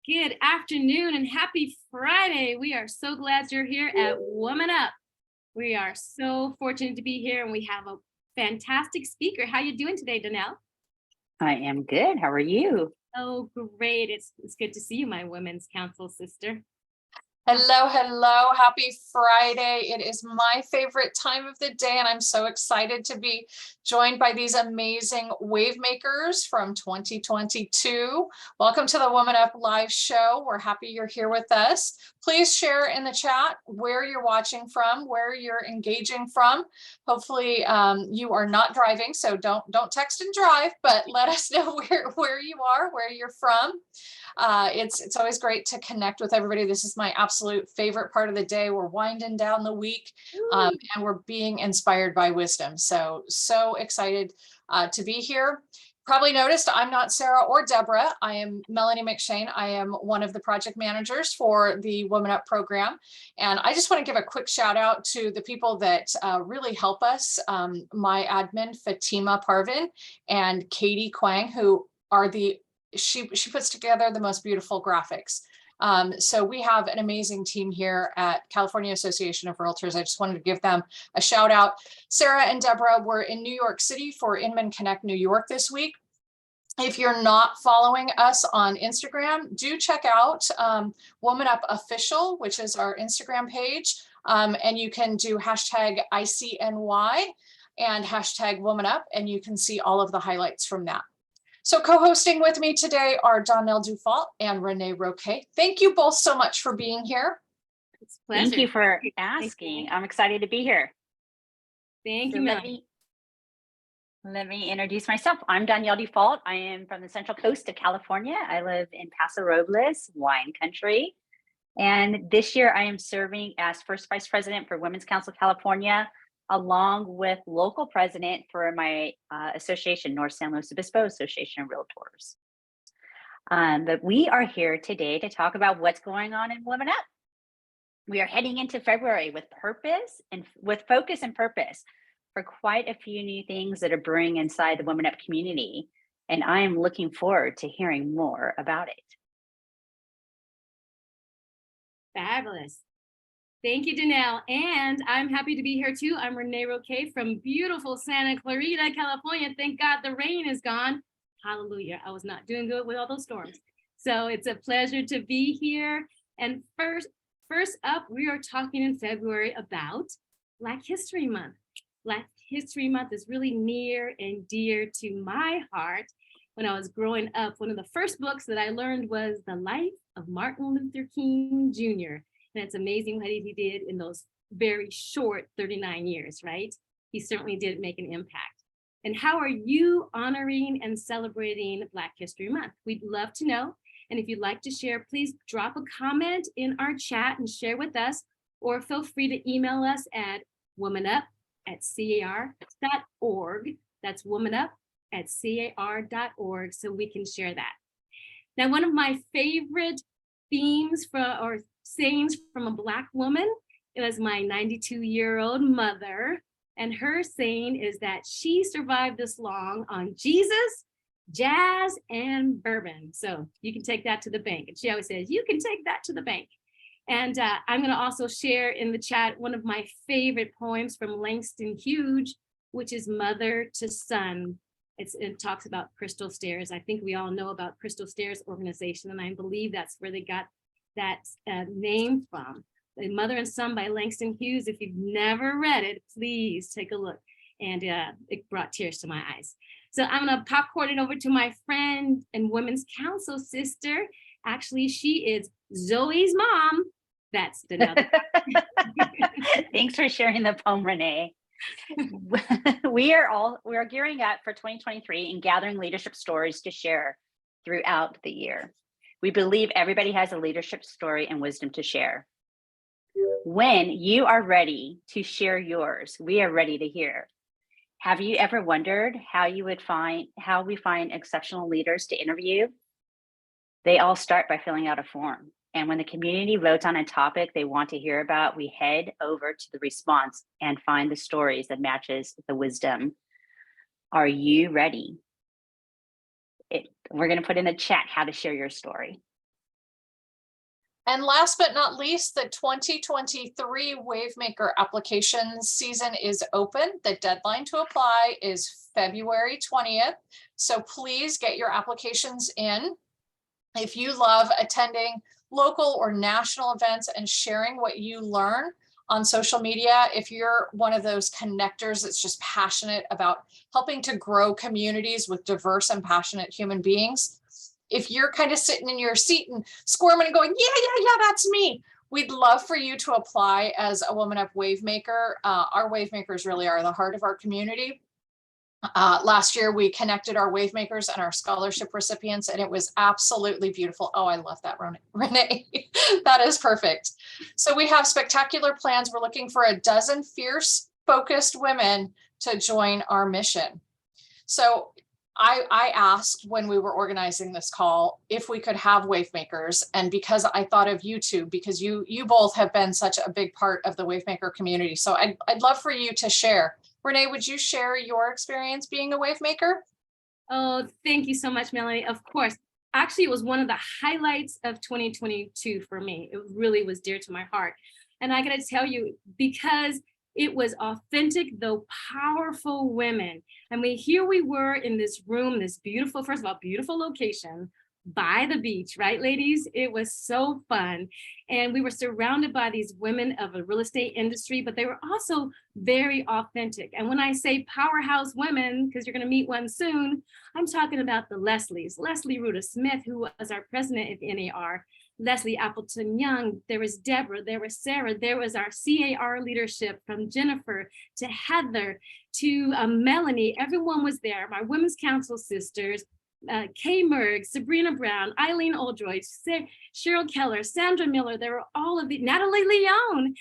Good afternoon and happy Friday. We are so glad you're here at Woman Up. We are so fortunate to be here and we have a fantastic speaker. How you doing today, Donnell? I am good. How are you? Oh, great. It's good to see you, my Women's Council sister. Hello, hello. Happy Friday. It is my favorite time of the day, and I'm so excited to be joined by these amazing wave makers from 2022. Welcome to the Woman Up live show. We're happy you're here with us. Please share in the chat where you're watching from, where you're engaging from. Hopefully you are not driving, so don't text and drive, but let us know where you are, where you're from. It's always great to connect with everybody. This is my absolute favorite part of the day. We're winding down the week and we're being inspired by wisdom. So excited to be here. Probably noticed I'm not Sarah or Deborah. I am Melanie McShane. I am one of the project managers for the Woman Up program. And I just want to give a quick shout out to the people that really help us. My admin, Fatima Parvin and Katie Kwang, who are she puts together the most beautiful graphics. So we have an amazing team here at California Association of Realtors. I just wanted to give them a shout out. Sarah and Deborah were in New York City for Inman Connect New York this week. If you're not following us on Instagram, do check out Woman Up Official, which is our Instagram page. And you can do hashtag ICNY and hashtag Woman Up, and you can see all of the highlights from that. So co-hosting with me today are Donnell Dufault and Renee Roquet. Thank you both so much for being here. It's a pleasure. Thank you for asking. I'm excited to be here. Thank you, Melanie. Let me introduce myself. I'm Donnell Dufault. I am from the Central Coast of California. I live in Paso Robles, wine country. And this year I am serving as first vice president for Women's Council California, along with local president for my association, North San Luis Obispo Association of Realtors. But we are here today to talk about what's going on in Women Up. We are heading into February with purpose and with focus and purpose for quite a few new things that are brewing inside the Women Up community. And I am looking forward to hearing more about it. Fabulous. Thank you, Donnell. And I'm happy to be here too. I'm Renee Roquet from beautiful Santa Clarita, California. Thank God the rain is gone. Hallelujah. I was not doing good with all those storms. So it's a pleasure to be here. And first up, we are talking in February about Black History Month. Black History Month is really near and dear to my heart. When I was growing up, one of the first books that I learned was The Life of Martin Luther King Jr. And it's amazing what he did in those very short 39 years, right? He certainly did make an impact. And how are you honoring and celebrating Black History Month? We'd love to know. And if you'd like to share, please drop a comment in our chat and share with us, or feel free to email us at womanup@car.org. That's womanup@car.org, so we can share that. Now, one of my favorite themes or sayings from a Black woman, it was my 92-year-old mother, and her saying is that she survived this long on Jesus, jazz, and bourbon. So you can take that to the bank. And she always says, you can take that to the bank. And I'm going to also share in the chat one of my favorite poems from Langston Hughes, which is Mother to Son. It talks about Crystal Stairs. I think we all know about Crystal Stairs organization, and I believe that's where they got that name from. The Mother and Son by Langston Hughes. If you've never read it, please take a look. And it brought tears to my eyes. So I'm gonna popcorn it over to my friend and Women's Council sister. Actually, she is Zoe's mom. That's another. Thanks for sharing the poem, Renee. We are gearing up for 2023 and gathering leadership stories to share throughout the year. We believe everybody has a leadership story and wisdom to share. When you are ready to share yours, we are ready to hear. Have you ever wondered how we find exceptional leaders to interview? They all start by filling out a form. And when the community votes on a topic they want to hear about, we head over to the response and find the stories that matches the wisdom. Are you ready? We're going to put in the chat how to share your story. And last but not least, the 2023 Wavemaker application season is open. The deadline to apply is February 20th. So please get your applications in. If you love attending local or national events and sharing what you learn on social media, if you're one of those connectors that's just passionate about helping to grow communities with diverse and passionate human beings, if you're kind of sitting in your seat and squirming and going, yeah, that's me, we'd love for you to apply as a Woman Up Wavemaker. Our Wavemakers really are the heart of our community. Last year, we connected our Wavemakers and our scholarship recipients, and it was absolutely beautiful. Oh, I love that, Renee. That is perfect. So we have spectacular plans. We're looking for a dozen fierce, focused women to join our mission. So I asked when we were organizing this call if we could have Wavemakers, and because I thought of you two, because you both have been such a big part of the Wavemaker community. So I'd love for you to share. Renee, would you share your experience being a Wavemaker? Oh, thank you so much, Melanie. Of course. Actually, it was one of the highlights of 2022 for me. It really was dear to my heart. And I gotta tell you, because it was authentic, though powerful women. I mean, here we were in this room, this beautiful, first of all, beautiful location by the beach, right, ladies? It was so fun. And we were surrounded by these women of the real estate industry, but they were also very authentic. And when I say powerhouse women, because you're going to meet one soon, I'm talking about the Leslies. Leslie Ruta Smith, who was our president of NAR, Leslie Appleton Young, there was Deborah, there was Sarah, there was our CAR leadership from Jennifer to Heather to Melanie. Everyone was there, my Women's Council sisters, Kay Merg, Sabrina Brown, Eileen Oldroyd, Cheryl Keller, Sandra Miller. There were all of the, Natalie Leone,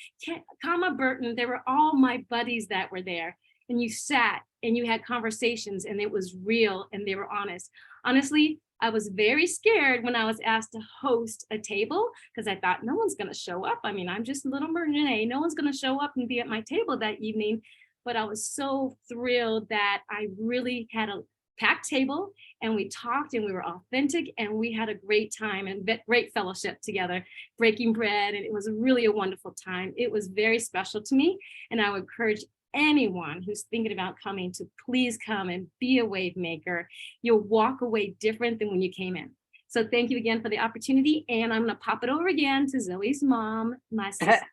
Kama Burton. They were all my buddies that were there. And you sat and you had conversations, and it was real and they were honest. Honestly, I was very scared when I was asked to host a table, because I thought no one's going to show up. I mean, I'm just little Renee. No one's going to show up and be at my table that evening. But I was so thrilled that I really had a packed table, and we talked and we were authentic, and we had a great time and great fellowship together, breaking bread. And it was really a wonderful time. It was very special to me. And I would encourage anyone who's thinking about coming to please come and be a Wavemaker. You'll walk away different than when you came in. So thank you again for the opportunity. And I'm going to pop it over again to Zoe's mom, my sister,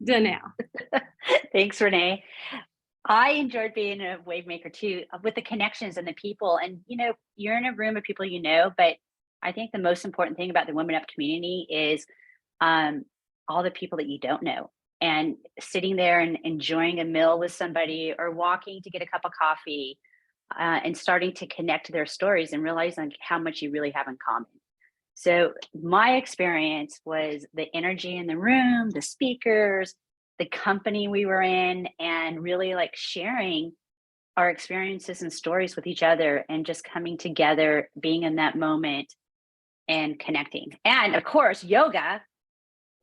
Donnell. Thanks, Renee. I enjoyed being a Wavemaker too, with the connections and the people. And, you know, you're in a room of people you know, but I think the most important thing about the Women Up community is all the people that you don't know. And sitting there and enjoying a meal with somebody, or walking to get a cup of coffee, and starting to connect to their stories and realizing how much you really have in common. So my experience was the energy in the room, the speakers, the company we were in, and really like sharing our experiences and stories with each other, and just coming together, being in that moment and connecting. And of course, yoga.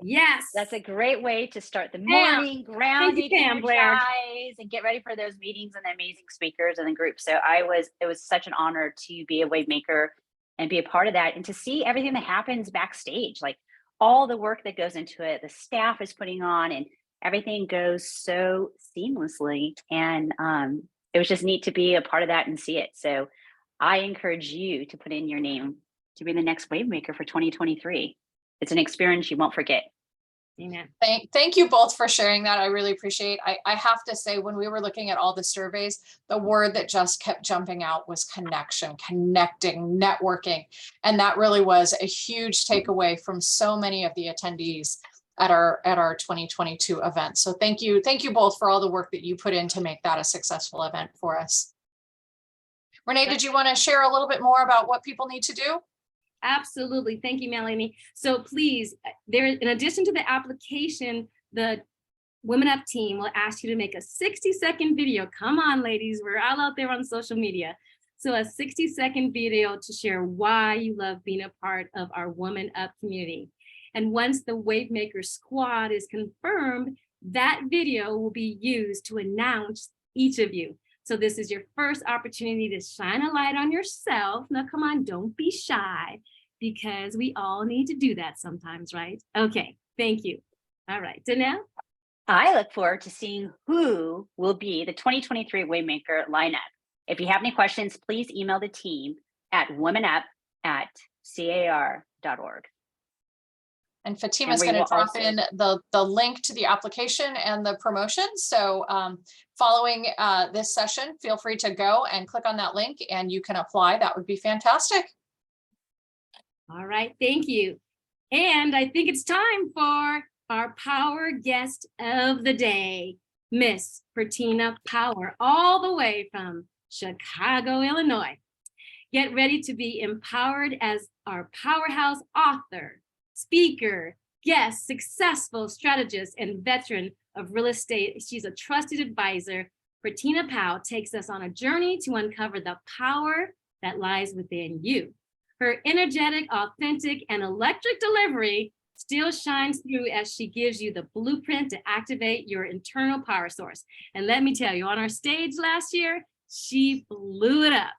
Yes. That's a great way to start the morning, grounding, energize, and get ready for those meetings and the amazing speakers and the group. So it was such an honor to be a Wavemaker and be a part of that, and to see everything that happens backstage, like all the work that goes into it, the staff is putting on, and everything goes so seamlessly. And it was just neat to be a part of that and see it. So I encourage you to put in your name to be the next Wavemaker for 2023. It's an experience you won't forget. Amen. Thank you both for sharing that. I really appreciate it. I have to say, when we were looking at all the surveys, the word that just kept jumping out was connection, connecting, networking. And that really was a huge takeaway from so many of the attendees at our 2022 event. So thank you both for all the work that you put in to make that a successful event for us. Renee, did you want to share a little bit more about what people need to do? Absolutely. Thank you, Melanie. So please, in addition to the application, the Women Up team will ask you to make a 60-second video. Come on, ladies, we're all out there on social media. So a 60-second video to share why you love being a part of our Women Up community. And once the Wavemaker squad is confirmed, that video will be used to announce each of you. So this is your first opportunity to shine a light on yourself. Now, come on, don't be shy. because we all need to do that sometimes, right? Okay, thank you. All right, Danelle? I look forward to seeing who will be the 2023 Waymaker lineup. If you have any questions, please email the team at womenup@car.org. And Fatima's going to drop in the link to the application and the promotion. So following this session, feel free to go and click on that link and you can apply. That would be fantastic. All right, thank you. And I think it's time for our power guest of the day, Miss Bertina Power, all the way from Chicago, Illinois. Get ready to be empowered as our powerhouse author, speaker, guest, successful strategist, and veteran of real estate. She's a trusted advisor. Bertina Powell takes us on a journey to uncover the power that lies within you. Her energetic, authentic, and electric delivery still shines through as she gives you the blueprint to activate your internal power source. And let me tell you, on our stage last year, she blew it up.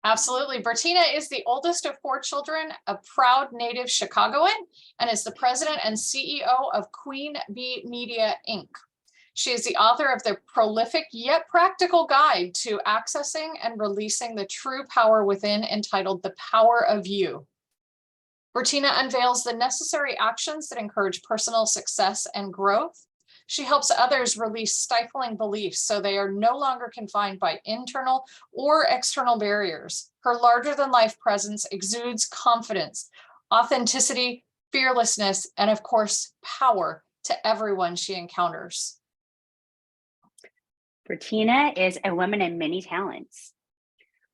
Absolutely. Bertina is the oldest of 4 children, a proud native Chicagoan, and is the president and CEO of Queen Bee Media, Inc. She is the author of the prolific yet practical guide to accessing and releasing the true power within, entitled The Power of You. Bertina unveils the necessary actions that encourage personal success and growth. She helps others release stifling beliefs so they are no longer confined by internal or external barriers. Her larger-than-life presence exudes confidence, authenticity, fearlessness, and of course, power to everyone she encounters. Bertina is a woman of many talents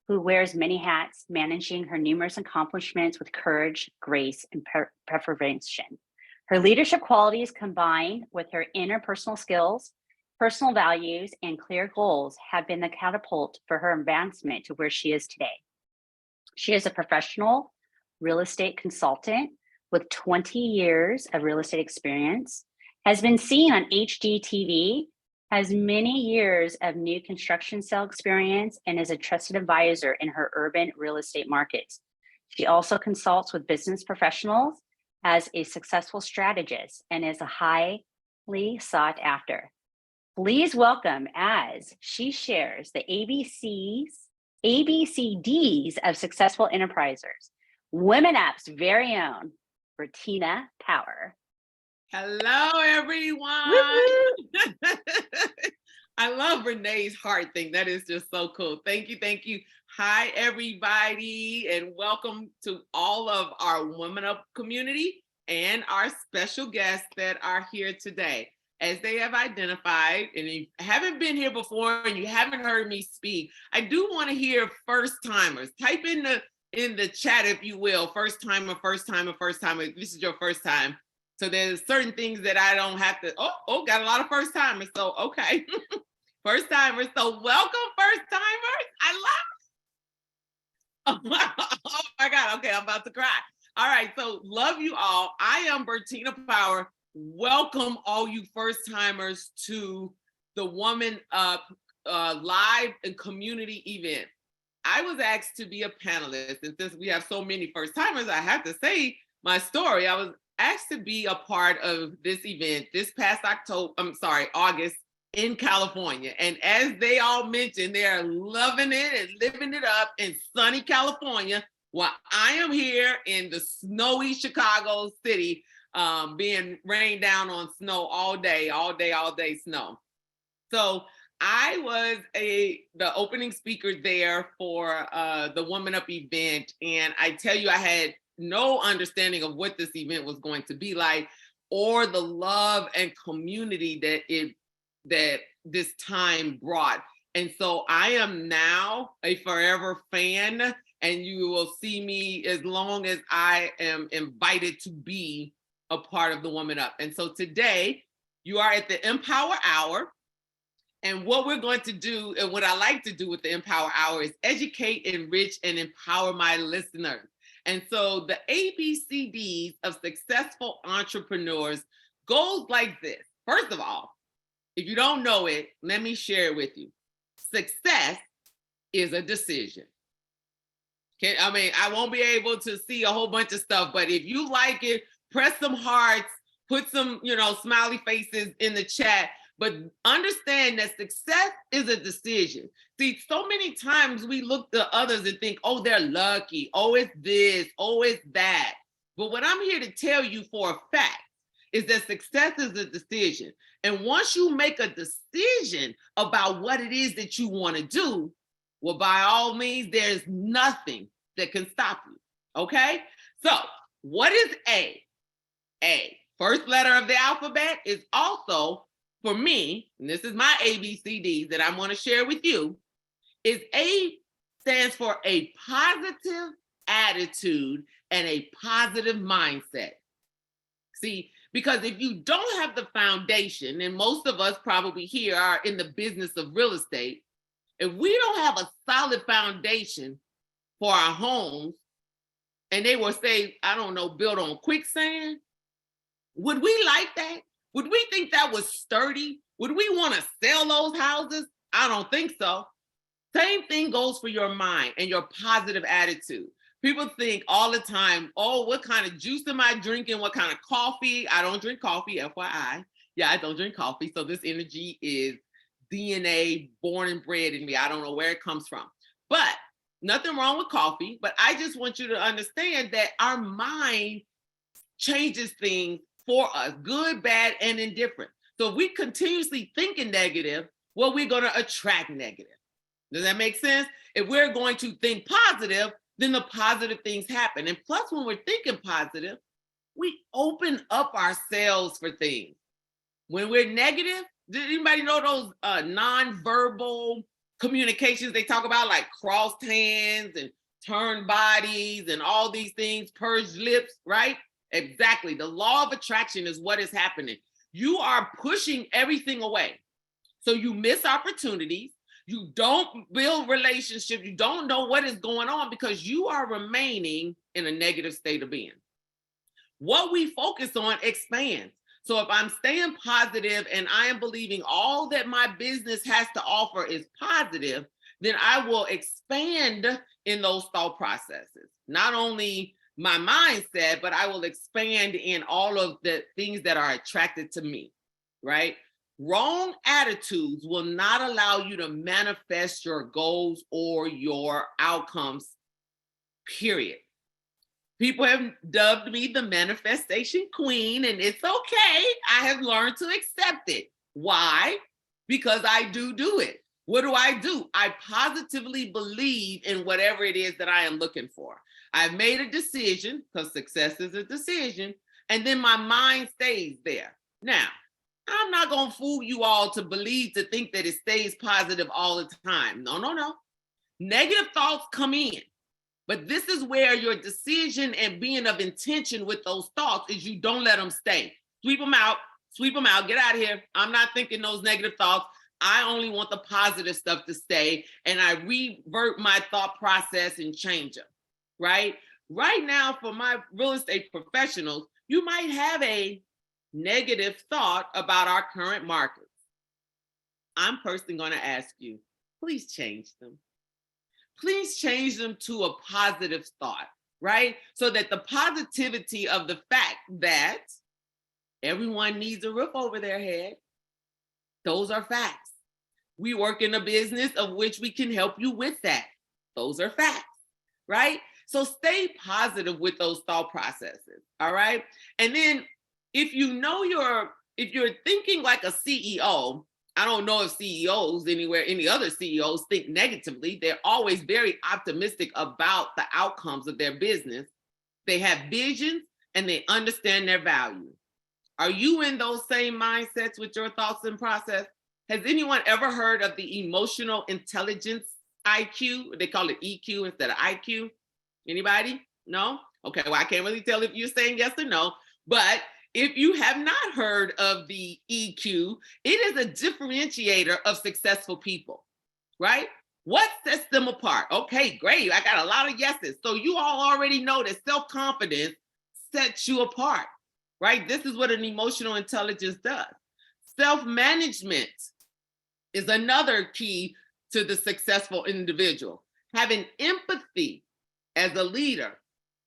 who wears many hats, managing her numerous accomplishments with courage, grace, and preservation. Her leadership qualities, combined with her interpersonal skills, personal values, and clear goals, have been the catapult for her advancement to where she is today. She is a professional real estate consultant with 20 years of real estate experience, has been seen on HGTV, has many years of new construction sale experience, and is a trusted advisor in her urban real estate markets. She also consults with business professionals as a successful strategist and is a highly sought after. Please welcome, as she shares the ABCDs of successful enterprisers, Women Up's very own Bertina Power. Hello, everyone. I love Renee's heart thing. That is just so cool. Thank you. Thank you. Hi, everybody, and welcome to all of our Women Up community and our special guests that are here today. As they have identified, and if you haven't been here before and you haven't heard me speak, I do want to hear first timers. Type in the chat, if you will, first timer, first timer, first timer. If this is your first time. So there's certain things that I don't have to, got a lot of first timers. So, okay. First timers. So welcome, first timers. I love it. Oh my God. Okay. I'm about to cry. All right. So love you all. I am Bertina Power. Welcome all you first timers to the Woman Up live and community event. I was asked to be a panelist, and since we have so many first timers, I have to say my story. I was asked to be a part of this event this past August in California. And as they all mentioned, they are loving it and living it up in sunny California, while I am here in the snowy Chicago city, being rained down on snow all day snow. So I was the opening speaker there for the Woman Up event. And I tell you, I had no understanding of what this event was going to be like, or the love and community that this time brought. And so I am now a forever fan, and you will see me as long as I am invited to be a part of the Woman Up. And so today you are at the EmPower Hour. And what we're going to do, and what I like to do with the EmPower Hour, is educate, enrich, and empower my listeners. And so the ABCDs of successful entrepreneurs goes like this. First of all, if you don't know it, let me share it with you. Success is a decision. I won't be able to see a whole bunch of stuff, but if you like it, press some hearts, put some, smiley faces in the chat, but understand that success is a decision. See, so many times we look to others and think, oh, they're lucky. Oh, it's this. Oh, it's that. But what I'm here to tell you for a fact is that success is a decision. And once you make a decision about what it is that you want to do, well, by all means, there's nothing that can stop you. Okay? So, what is A? A, first letter of the alphabet, is also, for me, and this is my ABCDs that I want to share with you, is A stands for a positive attitude and a positive mindset. See, because if you don't have the foundation, and most of us probably here are in the business of real estate, if we don't have a solid foundation for our homes, and they will say, I don't know, built on quicksand, would we like that? Would we think that was sturdy? Would we want to sell those houses? I don't think so. Same thing goes for your mind and your positive attitude. People think all the time, oh, what kind of juice am I drinking? What kind of coffee? I don't drink coffee, FYI. Yeah, I don't drink coffee. So this energy is DNA born and bred in me. I don't know where it comes from. But nothing wrong with coffee. But I just want you to understand that our mind changes things for us, good, bad, and indifferent. So if we continuously think in negative, well, we're going to attract negative. Does that make sense? If we're going to think positive, then the positive things happen. And plus, when we're thinking positive, we open up ourselves for things. When we're negative, did anybody know those non-verbal communications they talk about, like crossed hands and turned bodies and all these things, purged lips, right? Exactly. The law of attraction is what is happening. You are pushing everything away. So you miss opportunities. You don't build relationships. You don't know what is going on because you are remaining in a negative state of being. What we focus on expands. So if I'm staying positive and I am believing all that my business has to offer is positive, then I will expand in those thought processes. Not only my mindset, but I will expand in all of the things that are attracted to me, right? Wrong attitudes will not allow you to manifest your goals or your outcomes, period. People have dubbed me the manifestation queen, and it's okay. I have learned to accept it. Why? Because I do it. What do? I positively believe in whatever it is that I am looking for. I've made a decision, because success is a decision, and then my mind stays there. Now, I'm not going to fool you all to think that it stays positive all the time. No. Negative thoughts come in. But this is where your decision and being of intention with those thoughts is you don't let them stay. Sweep them out, get out of here. I'm not thinking those negative thoughts. I only want the positive stuff to stay, and I revert my thought process and change them, right? Right now, for my real estate professionals, you might have a negative thought about our current markets. I'm personally going to ask you, please change them. Please change them to a positive thought, right? So that the positivity of the fact that everyone needs a roof over their head, those are facts. We work in a business of which we can help you with that. Those are facts, right? So stay positive with those thought processes, all right? And then if you're thinking like a CEO, I don't know if CEOs any other CEOs think negatively. They're always very optimistic about the outcomes of their business. They have visions and they understand their value. Are you in those same mindsets with your thoughts and process? Has anyone ever heard of the emotional intelligence IQ? They call it EQ instead of IQ. Anybody? No? Okay, well, I can't really tell if you're saying yes or no, but if you have not heard of the EQ, it is a differentiator of successful people, right? What sets them apart? Okay, great. I got a lot of yeses. So you all already know that self-confidence sets you apart, right? This is what an emotional intelligence does. Self-management is another key to the successful individual. Having empathy as a leader.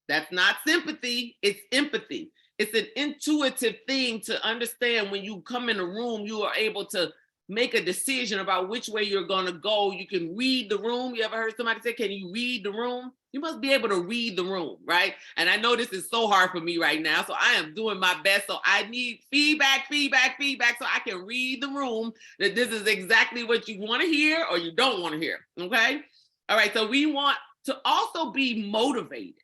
That's not sympathy, it's empathy. It's an intuitive thing to understand when you come in a room, you are able to make a decision about which way you're going to go. You can read the room. You ever heard somebody say, can you read the room? You must be able to read the room, right? And I know this is so hard for me right now, so I am doing my best. So I need feedback, so I can read the room that this is exactly what you want to hear or you don't want to hear, okay? All right, so we want to also be motivated.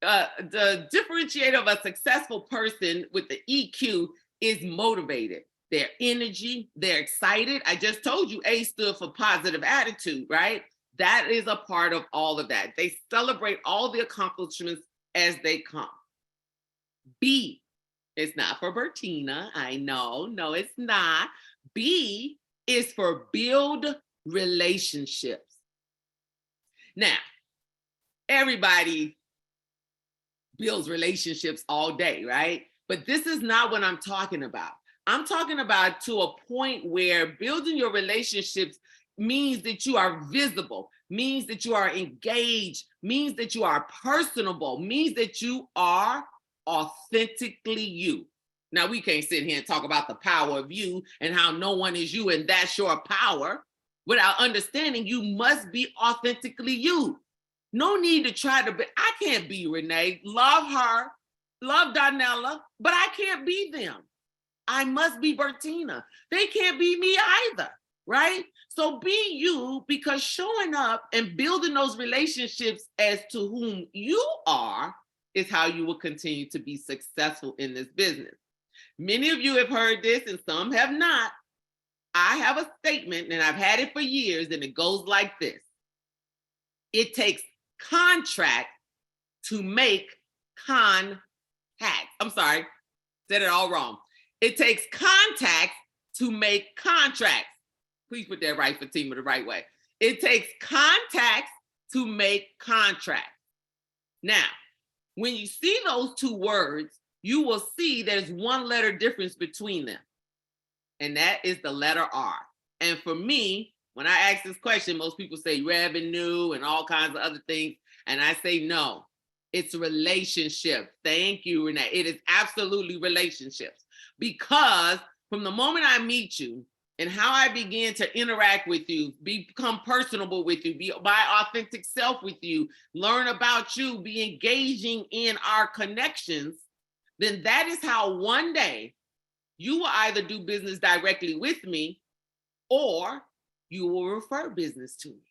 The differentiator of a successful person with the EQ is motivated. Their energy, they're excited. I just told you A stood for positive attitude, right? That is a part of all of that. They celebrate all the accomplishments as they come. B, it's not for Bertina. I know, no, it's not. B is for build relationships. Now, everybody builds relationships all day, right? But this is not what I'm talking about. I'm talking about to a point where building your relationships means that you are visible, means that you are engaged, means that you are personable, means that you are authentically you. Now, we can't sit here and talk about the power of you and how no one is you and that's your power without understanding you must be authentically you. No need to try to be, I can't be Renee, love her, love Donella, but I can't be them. I must be Bertina. They can't be me either, right? So be you, because showing up and building those relationships as to whom you are is how you will continue to be successful in this business. Many of you have heard this and some have not. I have a statement and I've had it for years and it goes like this. It takes contract to make contact. I'm sorry, said it all wrong. It takes contact to make contracts. Please put that right, Fatima, the right way. It takes contacts to make contracts. Now, when you see those two words, you will see there's one letter difference between them. And that is the letter R. And for me, when I ask this question, most people say revenue and all kinds of other things. And I say, no, it's relationship. Thank you, Renee. It is absolutely relationships. Because from the moment I meet you and how I begin to interact with you, become personable with you, be my authentic self with you, learn about you, be engaging in our connections, then that is how one day you will either do business directly with me or you will refer business to me.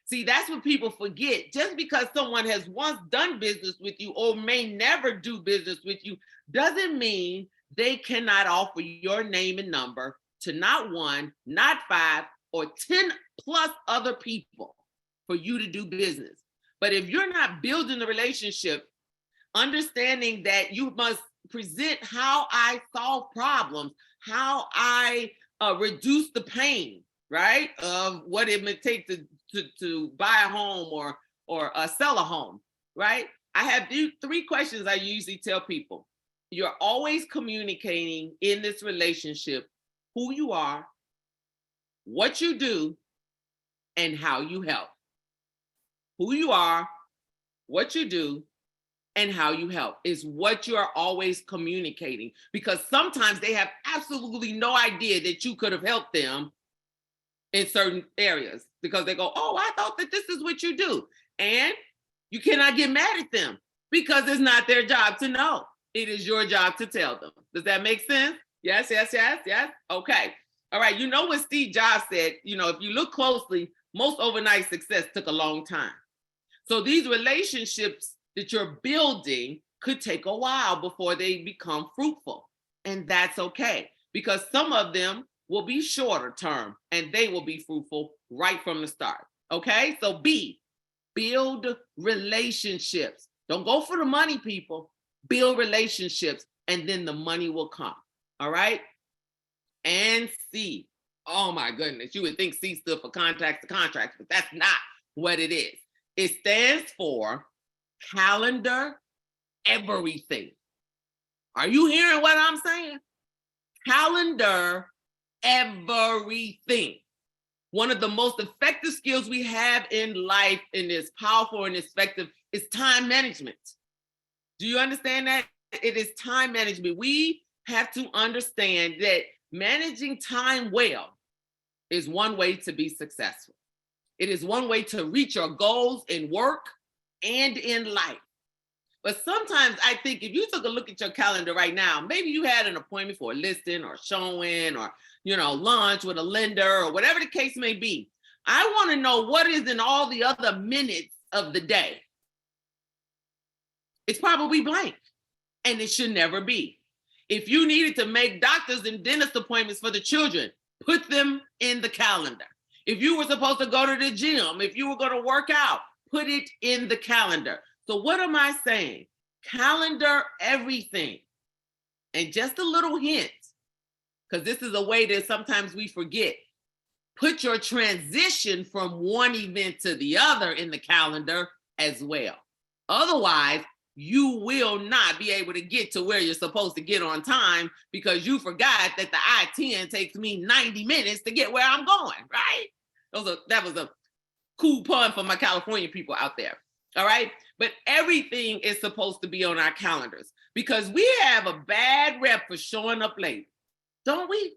See, that's what people forget. Just because someone has once done business with you or may never do business with you doesn't mean they cannot offer your name and number to not one, not 5, or 10 plus other people for you to do business. But if you're not building the relationship, understanding that you must present how I solve problems, how I reduce the pain, right, of what it may take to buy a home or sell a home, right? I have 3 questions I usually tell people. You're always communicating in this relationship who you are, what you do, and how you help. Who you are, what you do, and how you help is what you are always communicating, because sometimes they have absolutely no idea that you could have helped them in certain areas because they go, oh, I thought that this is what you do. And you cannot get mad at them because it's not their job to know. It is your job to tell them. Does that make sense? Yes, yes, yes, yes. Okay. All right. You know what Steve Jobs said, if you look closely, most overnight success took a long time. So these relationships that you're building could take a while before they become fruitful. And that's okay, because some of them will be shorter term and they will be fruitful right from the start. Okay, so B, build relationships. Don't go for the money, people. Build relationships and then the money will come. All right. And C, oh my goodness, you would think C stood for contacts to contracts, but that's not what it is. It stands for calendar everything. Are you hearing what I'm saying? Calendar everything. One of the most effective skills we have in life, and is powerful and effective, It's time management. Do you understand that? It is time management. We have to understand that managing time well is one way to be successful. It is one way to reach your goals in work and in life. But sometimes I think if you took a look at your calendar right now, maybe you had an appointment for a listing or showing or, lunch with a lender or whatever the case may be. I want to know what is in all the other minutes of the day. It's probably blank, and it should never be. If you needed to make doctors and dentist appointments for the children, put them in the calendar. If you were supposed to go to the gym, if you were going to work out, put it in the calendar. So what am I saying? Calendar everything. And just a little hint, because this is a way that sometimes we forget. Put your transition from one event to the other in the calendar as well. Otherwise, you will not be able to get to where you're supposed to get on time because you forgot that the I-10 takes me 90 minutes to get where I'm going, right? That was a cool pun for my California people out there, all right? But everything is supposed to be on our calendars because we have a bad rep for showing up late, don't we?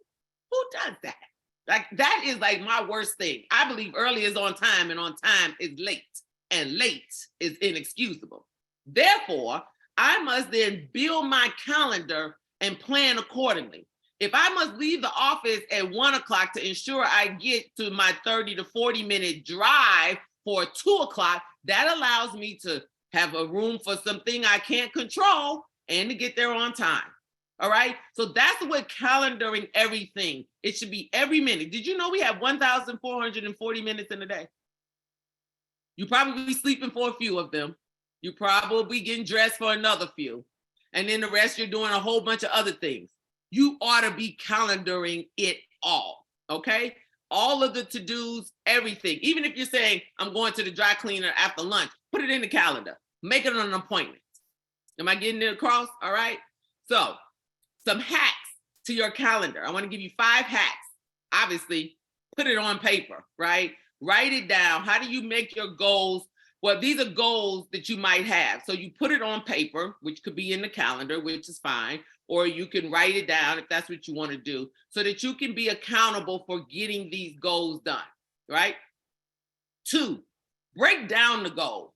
Who does that? Like, that is like my worst thing. I believe early is on time and on time is late, and late is inexcusable. Therefore, I must then build my calendar and plan accordingly. If I must leave the office at 1 o'clock to ensure I get to my 30 to 40 minute drive for 2 o'clock, that allows me to have a room for something I can't control and to get there on time. All right. So that's what calendaring everything. It should be every minute. Did you know we have 1,440 minutes in a day? You probably be sleeping for a few of them. You probably getting dressed for another few. And then the rest, you're doing a whole bunch of other things. You ought to be calendaring it all. Okay. All of the to-dos, everything. Even if you're saying, I'm going to the dry cleaner after lunch, put it in the calendar. Make it an appointment. Am I getting it across? All right. So some hacks to your calendar. I want to give you 5 hacks. Obviously, put it on paper, right? Write it down. How do you make your goals? Well, these are goals that you might have. So you put it on paper, which could be in the calendar, which is fine. Or you can write it down if that's what you want to do, so that you can be accountable for getting these goals done, right? 2, break down the goal.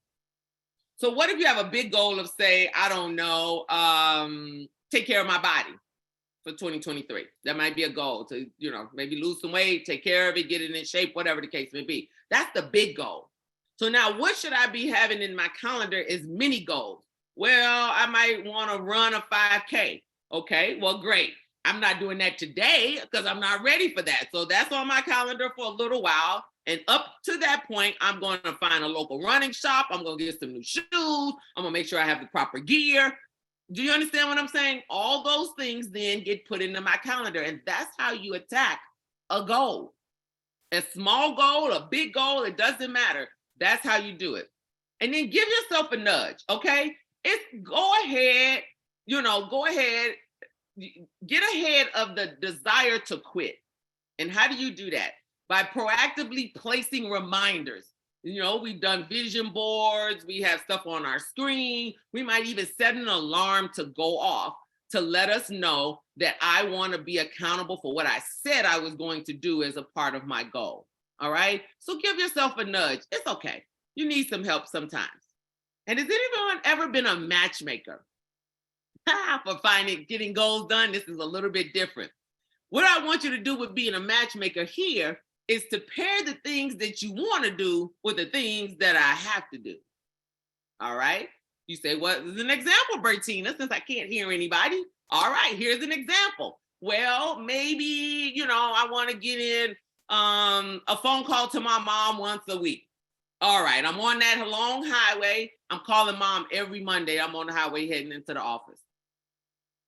So what if you have a big goal of, say, I don't know, take care of my body for 2023? That might be a goal to, maybe lose some weight, take care of it, get it in shape, whatever the case may be. That's the big goal. So now what should I be having in my calendar is mini goals. Well, I might want to run a 5K. Okay, well, great. I'm not doing that today because I'm not ready for that. So that's on my calendar for a little while. And up to that point, I'm going to find a local running shop. I'm going to get some new shoes. I'm going to make sure I have the proper gear. Do you understand what I'm saying? All those things then get put into my calendar. And that's how you attack a goal. A small goal, a big goal, it doesn't matter. That's how you do it. And then give yourself a nudge, okay? Go ahead, get ahead of the desire to quit. And how do you do that? By proactively placing reminders. We've done vision boards. We have stuff on our screen. We might even set an alarm to go off to let us know that I want to be accountable for what I said I was going to do as a part of my goal. All right. So give yourself a nudge. It's okay. You need some help sometimes. And has anyone ever been a matchmaker? For getting goals done? This is a little bit different. What I want you to do with being a matchmaker here is to pair the things that you want to do with the things that I have to do. All right. You say, what is an example, Bertina, since I can't hear anybody? All right, here's an example. Well, maybe, I want to get in a phone call to my mom once a week. All right, I'm on that long highway. I'm calling mom every Monday. I'm on the highway heading into the office.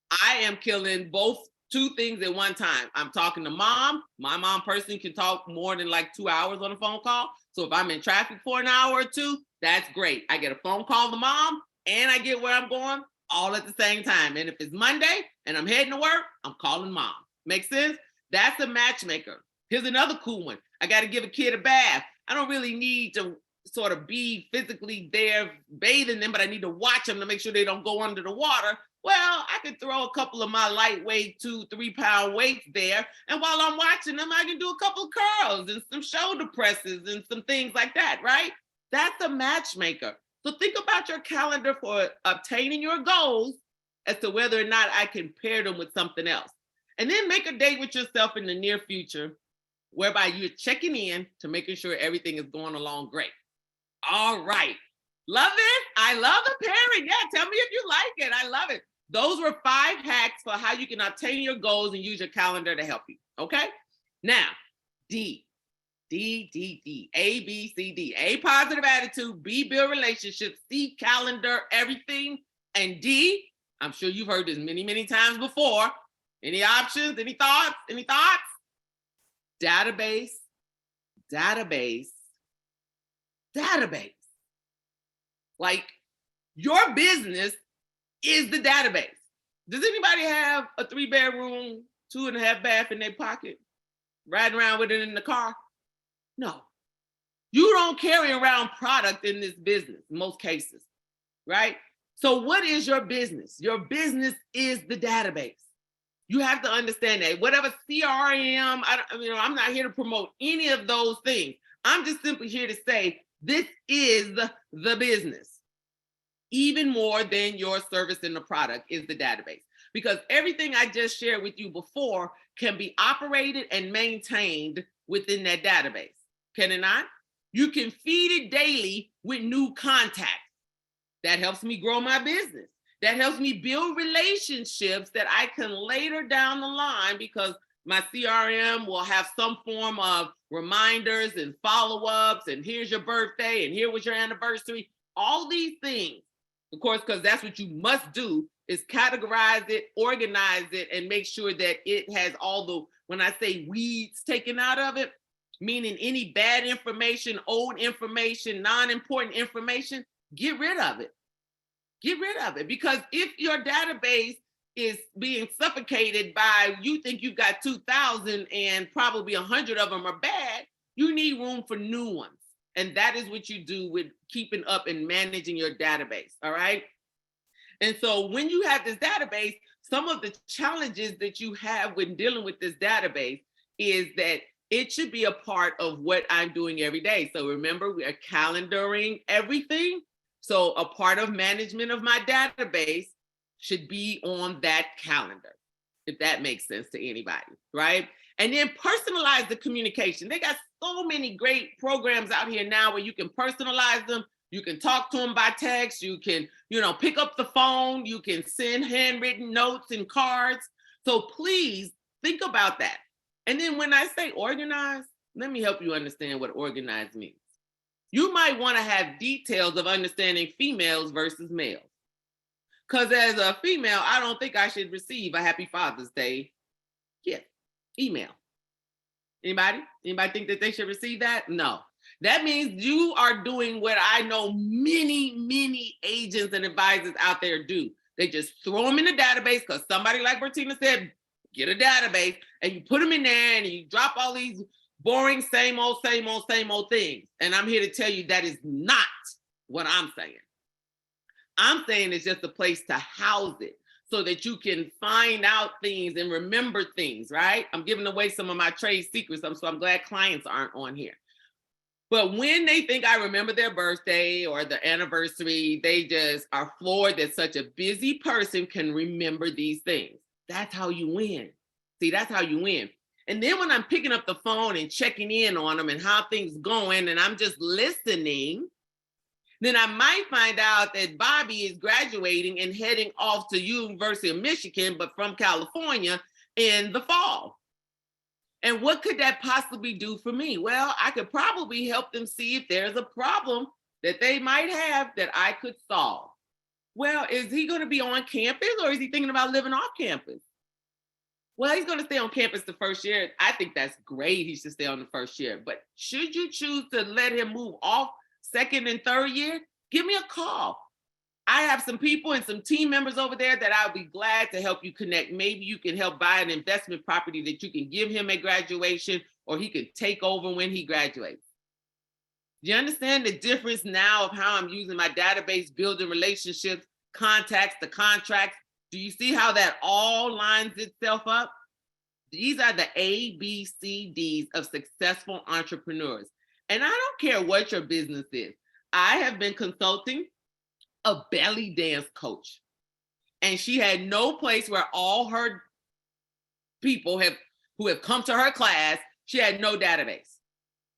I am killing both 2 things at one time. I'm talking to mom. My mom personally can talk more than like 2 hours on a phone call. So if I'm in traffic for an hour or 2, that's great. I get a phone call to mom and I get where I'm going all at the same time. And if it's Monday and I'm heading to work, I'm calling mom. Make sense? That's a matchmaker. Here's another cool one. I got to give a kid a bath. I don't really need to sort of be physically there bathing them, but I need to watch them to make sure they don't go under the water. Well, I could throw a couple of my lightweight 2-3 pound weights there. And while I'm watching them, I can do a couple of curls and some shoulder presses and some things like that, right? That's a matchmaker. So think about your calendar for obtaining your goals as to whether or not I can pair them with something else. And then make a date with yourself in the near future whereby you're checking in to making sure everything is going along great. All right. Love it. I love the pairing. Yeah, tell me if you like it. I love it. Those were 5 hacks for how you can obtain your goals and use your calendar to help you. Okay. Now, D. A, B, C, D. A, positive attitude. B, build relationships. C, calendar, everything. And D, I'm sure you've heard this many, many times before. Any options? Any thoughts? Any thoughts? Database. Like, your business is the database. Does anybody have a 3-bedroom, 2.5 bath in their pocket? Riding around with it in the car? No. You don't carry around product in this business, in most cases, right? So what is your business? Your business is the database. You have to understand that. Whatever CRM, I'm not here to promote any of those things. I'm just simply here to say, this is the business. Even more than your service and the product is the database. Because everything I just shared with you before can be operated and maintained within that database. Can it not? You can feed it daily with new contacts. That helps me grow my business. That helps me build relationships that I can later down the line, because my CRM will have some form of reminders and follow-ups, and here's your birthday, and here was your anniversary. All these things, of course, because that's what you must do, is categorize it, organize it, and make sure that it has all the, when I say weeds taken out of it, meaning any bad information, old information, non-important information, get rid of it. Get rid of it. Because if your database is being suffocated by, you think you've got 2,000 and probably 100 of them are bad, you need room for new ones. And that is what you do with keeping up and managing your database, all right? And so when you have this database, some of the challenges that you have when dealing with this database is that it should be a part of what I'm doing every day. So remember, we are calendaring everything. So a part of management of my database should be on that calendar, if that makes sense to anybody, right? And then personalize the communication. They got so many great programs out here now where you can personalize them. You can talk to them by text. You can, pick up the phone. You can send handwritten notes and cards. So please think about that. And then when I say organize, let me help you understand what organize means. You might want to have details of understanding females versus males. Because as a female, I don't think I should receive a Happy Father's Day gift, email. Anybody? Anybody think that they should receive that? No. That means you are doing what I know many, many agents and advisors out there do. They just throw them in the database because somebody like Bertina said, get a database, and you put them in there and you drop all these boring, same old things. And I'm here to tell you that is not what I'm saying. I'm saying it's just a place to house it so that you can find out things and remember things, right? I'm giving away some of my trade secrets, so I'm glad clients aren't on here. But when they think I remember their birthday or the anniversary, they just are floored that such a busy person can remember these things. That's how you win. See, that's how you win. And then when I'm picking up the phone and checking in on them and how things going, and I'm just listening, then I might find out that Bobby is graduating and heading off to University of Michigan, but from California in the fall. And what could that possibly do for me? Well, I could probably help them see if there's a problem that they might have that I could solve. Well, is he going to be on campus or is he thinking about living off campus? Well, he's going to stay on campus the first year. I think that's great. He should stay on the first year. But should you choose to let him move off second and third year, give me a call. I have some people and some team members over there that I'll be glad to help you connect. Maybe you can help buy an investment property that you can give him at graduation, or he can take over when he graduates. Do you understand the difference now of how I'm using my database, building relationships, contacts, the contracts? Do you see how that all lines itself up? These are the ABCDs of successful entrepreneurs. And I don't care what your business is. I have been consulting a belly dance coach, and she had no place where all her people who have come to her class, she had no database.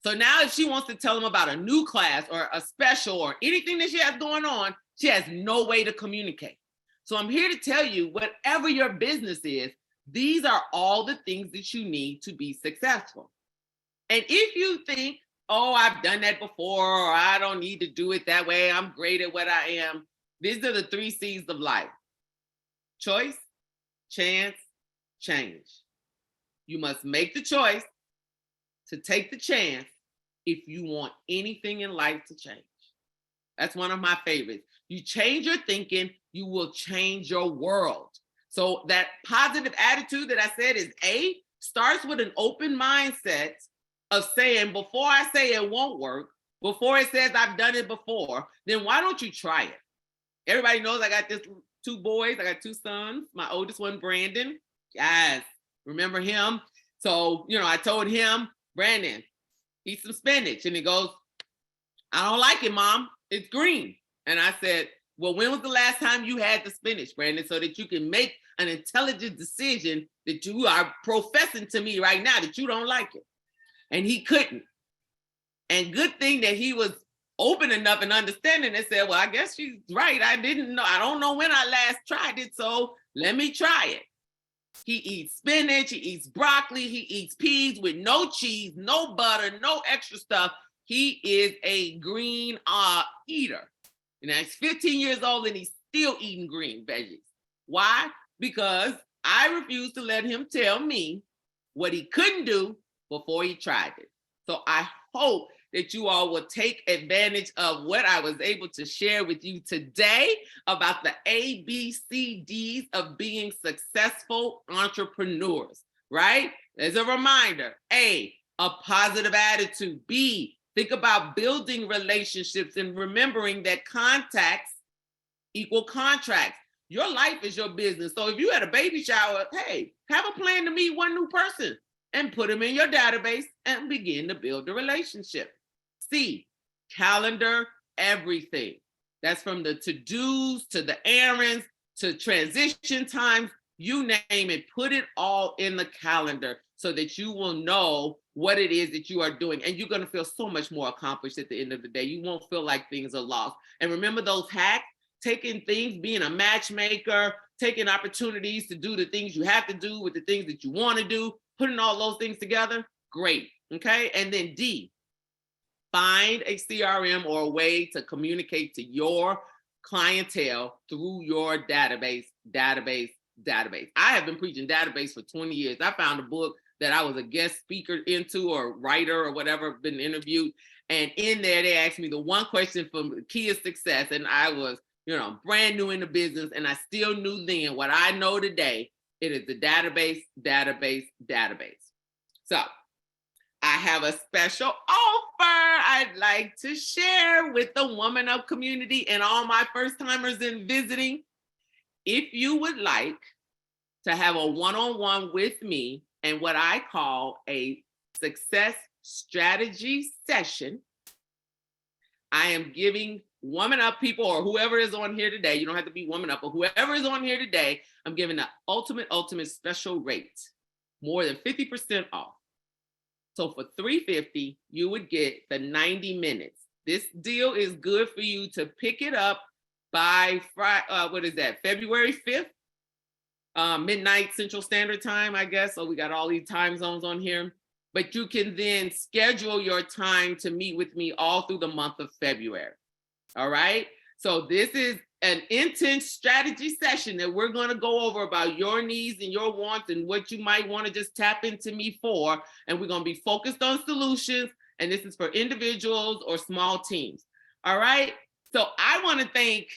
So now if she wants to tell them about a new class or a special or anything that she has going on, she has no way to communicate. So I'm here to tell you, whatever your business is, these are all the things that you need to be successful. And if you think, oh, I've done that before, or I don't need to do it that way, I'm great at what I am, these are the 3 C's of life: choice, chance, change. You must make the choice to take the chance if you want anything in life to change. That's one of my favorites. You change your thinking, you will change your world. So that positive attitude that I said is A, starts with an open mindset of saying, before I say it won't work, before it says I've done it before, then why don't you try it? Everybody knows I got 2 boys. I got 2 sons. My oldest one, Brandon. Yes, remember him? So, I told him, Brandon, eat some spinach. And he goes, I don't like it, Mom. It's green. And I said, well, when was the last time you had the spinach, Brandon, so that you can make an intelligent decision that you are professing to me right now that you don't like it? And he couldn't. And good thing that he was open enough and understanding and said, well, I guess she's right. I don't know when I last tried it, so let me try it. He eats spinach, he eats broccoli, he eats peas with no cheese, no butter, no extra stuff. He is a green eater. And he's 15 years old and he's still eating green veggies. Why? Because I refuse to let him tell me what he couldn't do before he tried it. So I hope that you all will take advantage of what I was able to share with you today about the ABCDs of being successful entrepreneurs, right? As a reminder, A, a positive attitude. B, think about building relationships and remembering that contacts equal contracts. Your life is your business. So if you had a baby shower, hey, have a plan to meet one new person and put them in your database and begin to build a relationship. C, calendar everything. That's from the to-dos to the errands to transition times, you name it, put it all in the calendar so that you will know what it is that you are doing. And you're going to feel so much more accomplished at the end of the day. You won't feel like things are lost. And remember those hacks, taking things, being a matchmaker, taking opportunities to do the things you have to do with the things that you want to do, putting all those things together, great, okay? And then D, find a CRM or a way to communicate to your clientele through your database. I have been preaching database for 20 years. I found a book that I was a guest speaker into or writer or whatever, been interviewed. And in there, they asked me the one question from the key of success. And I was, brand new in the business. And I still knew then what I know today. It is the database. So I have a special offer I'd like to share with the Woman Up community and all my first timers in visiting. If you would like to have a one-on-one with me and what I call a success strategy session, I am giving Woman Up people or whoever is on here today, you don't have to be Woman Up, but whoever is on here today, I'm giving the ultimate special rate, more than 50% off. So for $350, you would get the 90 minutes. This deal is good for you to pick it up by February 5th, midnight Central Standard Time, I guess. So we got all these time zones on here. But you can then schedule your time to meet with me all through the month of February. All right. So this is an intense strategy session that we're going to go over about your needs and your wants and what you might want to just tap into me for. And we're going to be focused on solutions. And this is for individuals or small teams. All right. So I want to thank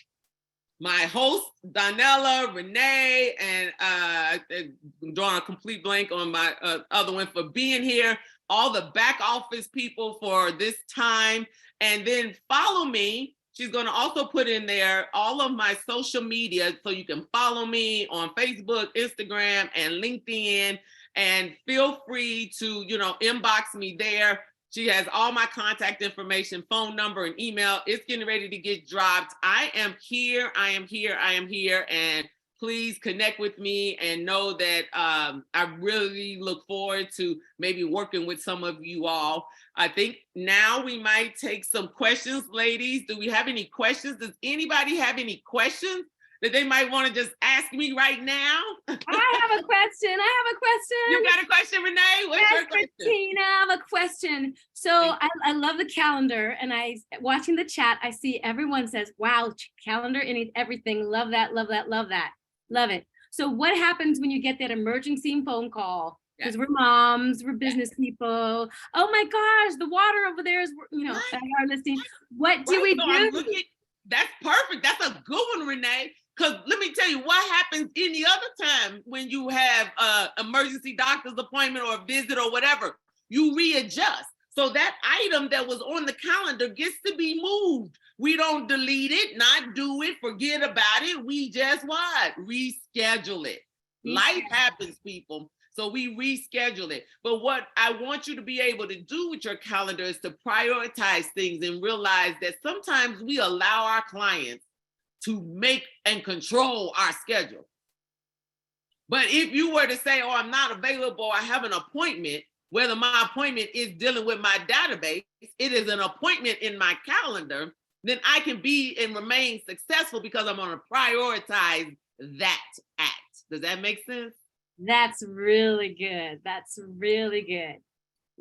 my host, Donella, Renee, and I'm drawing a complete blank on my other one for being here. all the back office people for this time. And then follow me. She's going to also put in there all of my social media, so you can follow me on Facebook, Instagram, and LinkedIn. And feel free to, inbox me there. She has all my contact information, phone number, and email. It's getting ready to get dropped. I am here. And please connect with me and know that I really look forward to maybe working with some of you all. I think now we might take some questions, ladies. Do we have any questions? Does anybody have any questions that they might want to just ask me right now? I have a question. You got a question, Renee? What's your question? Bertina, I have a question. So I love the calendar, and watching the chat, I see everyone says, wow, calendar and everything. Love that, love that, love that. Love it. So what happens when you get that emergency phone call? Because we're moms, we're business people. Oh my gosh, the water over there is, are listening. What do we do? That's perfect. That's a good one, Renee. Because let me tell you what happens any other time when you have an emergency doctor's appointment or a visit or whatever. You readjust. So that item that was on the calendar gets to be moved. We don't delete it, not do it, forget about it. We just what? Reschedule it. Life happens, people. So we reschedule it. But what I want you to be able to do with your calendar is to prioritize things and realize that sometimes we allow our clients to make and control our schedule. But if you were to say, oh, I'm not available, I have an appointment, whether my appointment is dealing with my database, it is an appointment in my calendar, then I can be and remain successful because I'm going to prioritize that act. Does that make sense? That's really good. That's really good.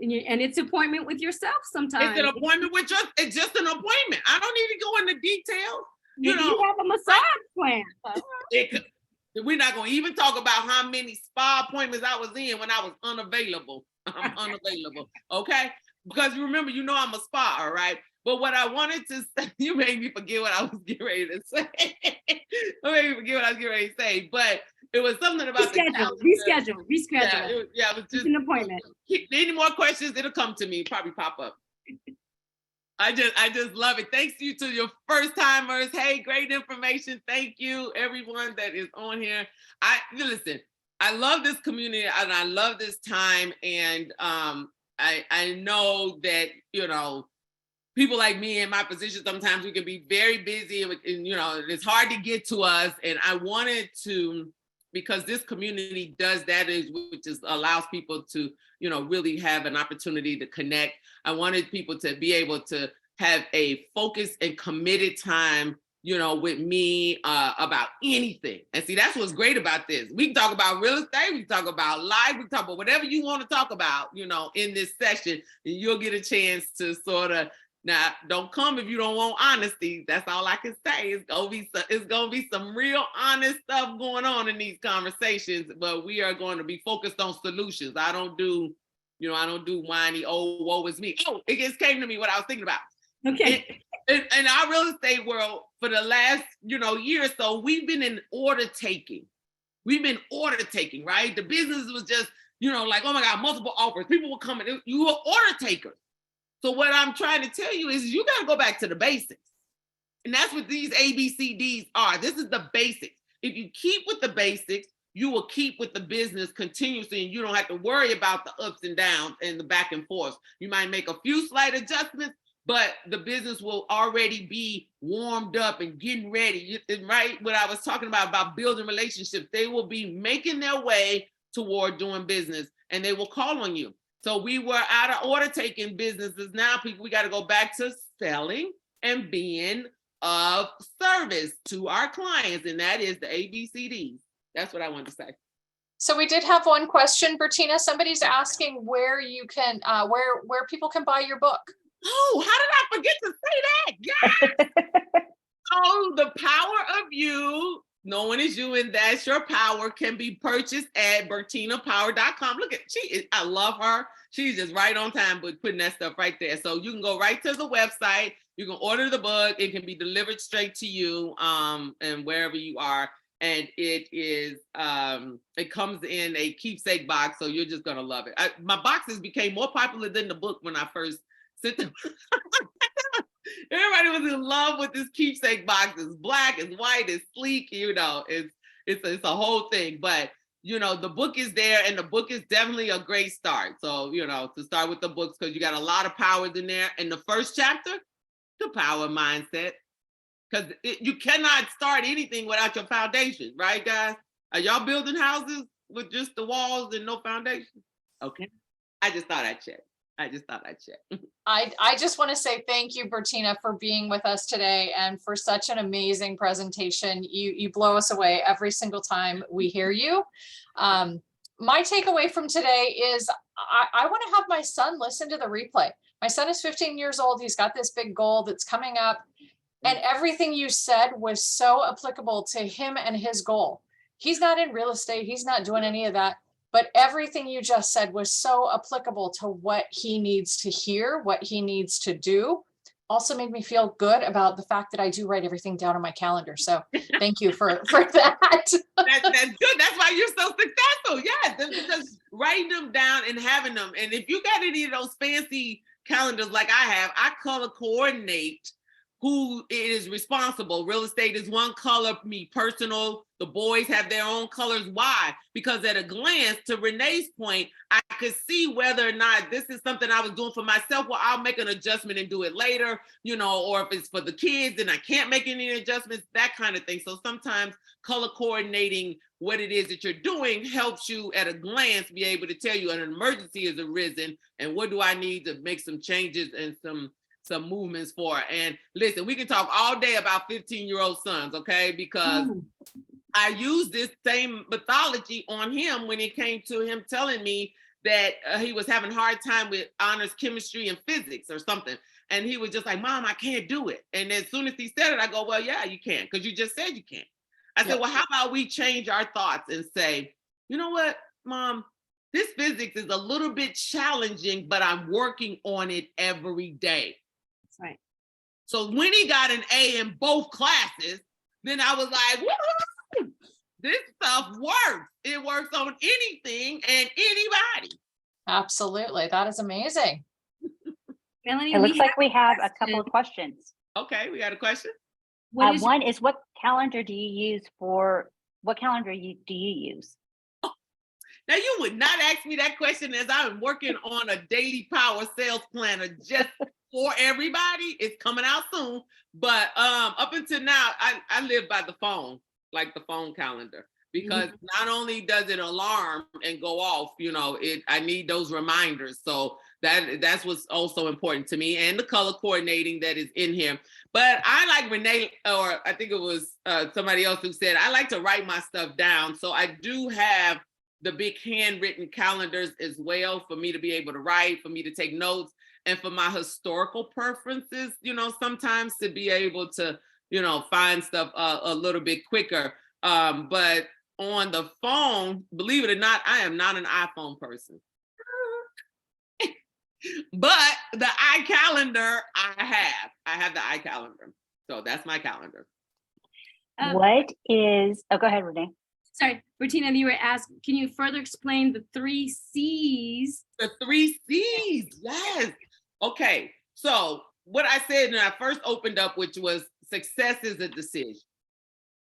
And it's appointment with yourself sometimes. It's an appointment with it's just an appointment. I don't need to go into details. You have a massage plan. We're not going to even talk about how many spa appointments I was in when I was unavailable. I'm unavailable. Okay. Because remember, I'm a spa, all right? But what I wanted to say, you made me forget what I was getting ready to say. But it was something about reschedule. Yeah, it was just an appointment. Any more questions? It'll come to me, probably pop up. I just love it. Thanks to your first timers. Hey, great information. Thank you, everyone that is on here. Listen, I love this community and I love this time. And I know that, people like me in my position, sometimes we can be very busy and it's hard to get to us. And I wanted to, because this community does that, which allows people to, really have an opportunity to connect. I wanted people to be able to have a focused and committed time, with me about anything. And see, that's what's great about this. We can talk about real estate, we can talk about life, we can talk about whatever you want to talk about, in this session. And you'll get a chance to sort of, now, don't come if you don't want honesty. That's all I can say. It's gonna be some real honest stuff going on in these conversations, but we are going to be focused on solutions. I don't do whiny, oh, woe is me. Oh, it just came to me what I was thinking about. Okay. In our real estate world, for the last, year or so, we've been in order taking. We've been order taking, right? The business was just, like, oh my God, multiple offers. People were coming. You were order takers. So what I'm trying to tell you is you got to go back to the basics. And that's what these ABCDs are. This is the basics. If you keep with the basics, you will keep with the business continuously and you don't have to worry about the ups and downs and the back and forth. You might make a few slight adjustments, but the business will already be warmed up and getting ready. Right? What I was talking about building relationships, they will be making their way toward doing business and they will call on you. So we were out of order taking businesses. Now we got to go back to selling and being of service to our clients. And that is the ABCDs. That's what I wanted to say. So we did have one question, Bertina. Somebody's asking where you can, where people can buy your book. Oh, how did I forget to say that? Yes. So the power of you, knowing is you, and that's your power, can be purchased at bertinapower.com. Look at, I love her. She's just right on time with putting that stuff right there. So you can go right to the website. You can order the book. It can be delivered straight to you and wherever you are. and it comes in a keepsake box, so you're just gonna love it. My boxes became more popular than the book when I first sent them. Everybody was in love with this keepsake box. It's black, it's white, it's sleek, it's a whole thing. But the book is there, and the book is definitely a great start. So, to start with the books, because you got a lot of powers in there. And the first chapter, the power mindset. Because you cannot start anything without your foundation, right, guys? Are y'all building houses with just the walls and no foundation? Okay. I just thought I'd check. I just want to say thank you, Bertina, for being with us today and for such an amazing presentation. You blow us away every single time we hear you. My takeaway from today is I want to have my son listen to the replay. My son is 15 years old. He's got this big goal that's coming up. And everything you said was so applicable to him and his goal. He's not in real estate. He's not doing any of that. But everything you just said was so applicable to what he needs to hear, what he needs to do. Also made me feel good about the fact that I do write everything down on my calendar. So thank you for that. That's good. That's why you're so successful. Yes, because writing them down and having them. And if you got any of those fancy calendars like I have, I color coordinate who is responsible. Real estate is one color, me personal, the boys have their own colors. Why? Because at a glance, to Renee's point, I could see whether or not this is something I was doing for myself. Well, I'll make an adjustment and do it later, or if it's for the kids and I can't make any adjustments, that kind of thing. So sometimes color coordinating what it is that you're doing helps you at a glance be able to tell you an emergency has arisen and what do I need to make some changes and some movements for. And listen, we can talk all day about 15-year-old sons, okay? Because I used this same mythology on him when it came to him telling me that he was having a hard time with honors chemistry and physics or something. And he was just like, Mom, I can't do it. And as soon as he said it, I go, well, yeah, you can, because you just said you can. I said, well, how about we change our thoughts and say, you know what, Mom, this physics is a little bit challenging, but I'm working on it every day. Right. So when he got an A in both classes, then I was like, woo, this stuff works. It works on anything and anybody. Absolutely. That is amazing. Melanie, It looks like we have a couple of questions. Okay, we got a question. One is, what calendar do you use? Now, you would not ask me that question as I'm working on a daily power sales planner just for everybody. It's coming out soon. But up until now, I live by the phone, like the phone calendar, because not only does it alarm and go off, I need those reminders. So that's what's also important to me, and the color coordinating that is in here. But I like Renee, or I think it was somebody else who said, I like to write my stuff down. So I do have the big handwritten calendars as well for me to be able to write, for me to take notes, and for my historical preferences, sometimes to be able to, find stuff a little bit quicker. But on the phone, believe it or not, I am not an iPhone person. But the iCalendar I have the iCalendar. So that's my calendar. Go ahead, Renee. Sorry, Bertina, you were asked, can you further explain the 3 C's? The 3 C's, yes. Okay, so what I said when I first opened up, which was success is a decision,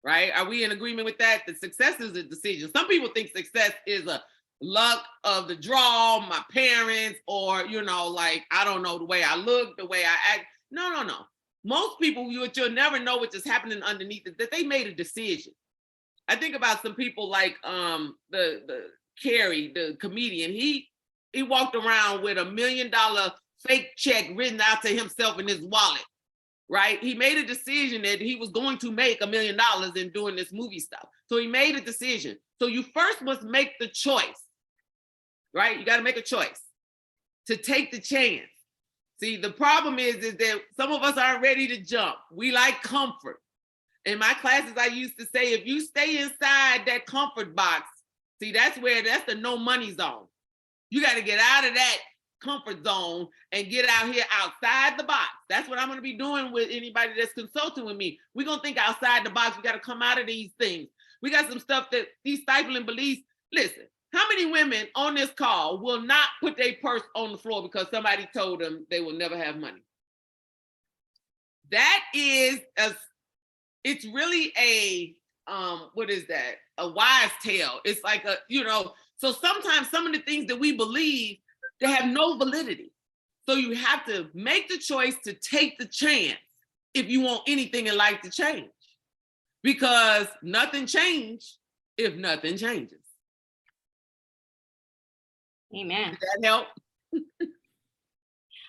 right? Are we in agreement with that? The success is a decision. Some people think success is a luck of the draw, my parents, or, I don't know, the way I look, the way I act. No. Most people, you'll never know what's just happening underneath it, that they made a decision. I think about some people like the Carrie, the comedian. He walked around with $1 million fake check written out to himself in his wallet, right? He made a decision that he was going to make $1 million in doing this movie stuff. So he made a decision. So you first must make the choice, right? You got to make a choice to take the chance. See, the problem is that some of us aren't ready to jump. We like comfort. In my classes, I used to say, if you stay inside that comfort box, see, that's the no money zone. You got to get out of that comfort zone and get out here outside the box. That's what I'm going to be doing with anybody that's consulting with me. We're going to think outside the box. We got to come out of these things. We got some stuff that these stifling beliefs. Listen, how many women on this call will not put their purse on the floor because somebody told them they will never have money? That is it's really a what is that? A wise tale. It's like a, so sometimes some of the things that we believe, they have no validity. So you have to make the choice to take the chance if you want anything in life to change. Because nothing changed if nothing changes. Amen. Did that help?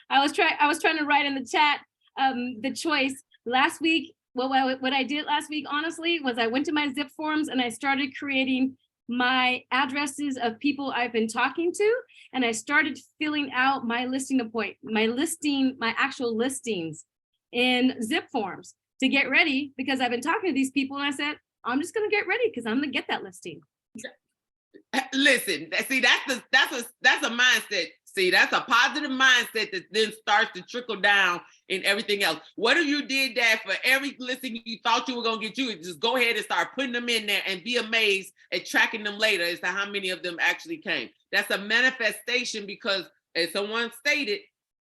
I was trying to write in the chat the choice last week. What I did last week, honestly, was I went to my zip forms and I started creating my addresses of people I've been talking to, and I started filling out my my actual listings in zip forms to get ready, because I've been talking to these people and I said, I'm just gonna get ready because I'm gonna get that listing. Listen, see, that's a mindset. See, that's a positive mindset that then starts to trickle down in everything else. What if you did that for every listing you thought you were going to get? You just go ahead and start putting them in there and be amazed at tracking them later as to how many of them actually came. That's a manifestation, because as someone stated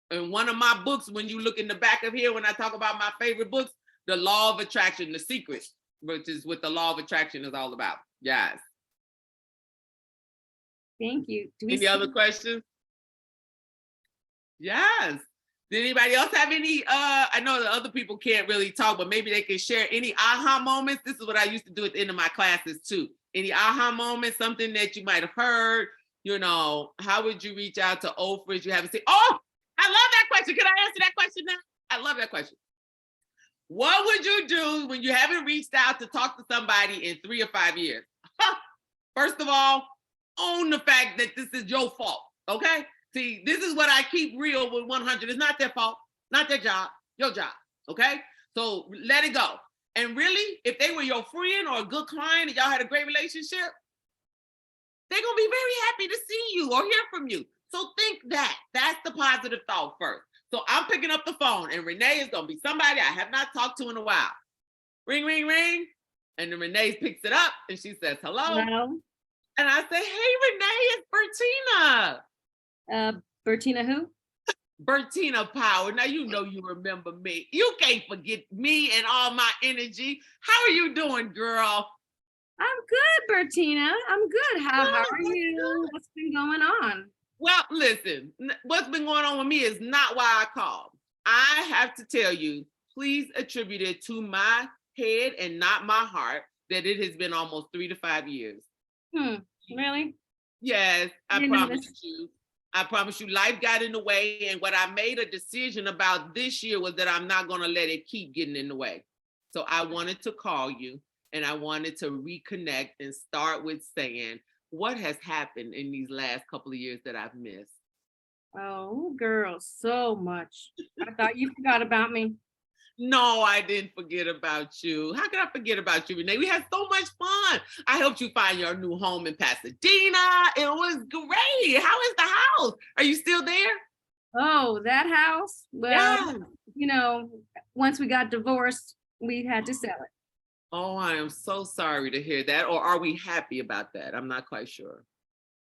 in one of my books, when you look in the back of here, when I talk about my favorite books, The Law of Attraction, The Secret, which is what the Law of Attraction is all about. Yes. Thank you. Any other questions? Yes. Did anybody else have any, I know the other people can't really talk, but maybe they can share any aha moments. This is what I used to do at the end of my classes too. Any aha moments, something that you might have heard, how would you reach out to old friends you haven't seen? Oh, I love that question. Can I answer that question now? I love that question. What would you do when you haven't reached out to talk to somebody in 3 or 5 years? First of all, own the fact that this is your fault, okay? See, this is what I keep real with 100. It's not their fault, not their job, your job, okay? So let it go. And really, if they were your friend or a good client and y'all had a great relationship, they're gonna be very happy to see you or hear from you. So think that. That's the positive thought first. So I'm picking up the phone and Renee is gonna be somebody I have not talked to in a while. Ring, ring, ring. And then Renee picks it up and she says, hello. Hello. And I say, hey, Renee, it's Bertina. Bertina who? Bertina Power. Now, you remember me. You can't forget me and all my energy. How are you doing, girl? I'm good, Bertina. I'm good. How are you? What's been going on? Well, listen, what's been going on with me is not why I called. I have to tell you, please attribute it to my head and not my heart that it has been almost 3 to 5 years. Really? Yes, I promise you, life got in the way. And what I made a decision about this year was that I'm not going to let it keep getting in the way. So I wanted to call you and I wanted to reconnect and start with saying, what has happened in these last couple of years that I've missed? Oh, girl, so much. I thought you forgot about me. No, I didn't forget about you. How could I forget about you, Renee? We had so much fun. I helped you find your new home in Pasadena. It was great. How is the house? Are you still there? Oh, that house? Well, Yeah. Once we got divorced, we had to sell it. Oh, I am so sorry to hear that. Or are we happy about that? I'm not quite sure.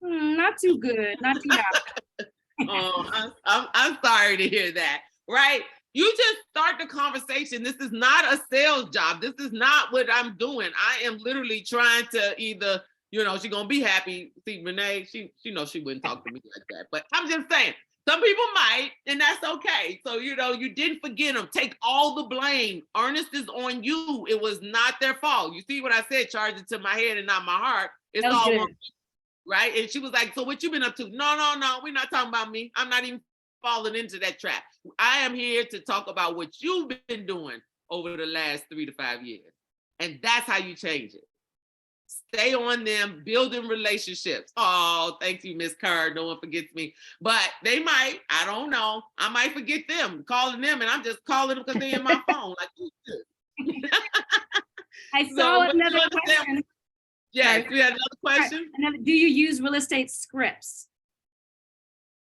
Not too good. Not too happy. Oh, I'm sorry to hear that. Right? You just start the conversation. This is not a sales job. This is not what I'm doing. I am literally trying to either, she's gonna be happy. See, Renee, she knows she wouldn't talk to me like that. But I'm just saying, some people might, and that's okay. So, you didn't forget them. Take all the blame. Ernest is on you. It was not their fault. You see what I said? Charge it to my head and not my heart. It's all good. on me, right? And she was like, so what you been up to? No. We're not talking about me. I'm not even falling into that trap. I am here to talk about what you've been doing over the last 3 to 5 years. And that's how you change it. Stay on them, building relationships. Oh, thank you, Miss Kerr. No one forgets me. But they might, I don't know. I might forget them, calling them, and I'm just calling them because they're in my phone. Like, I saw another question. Yes, we had another question. Do you use real estate scripts?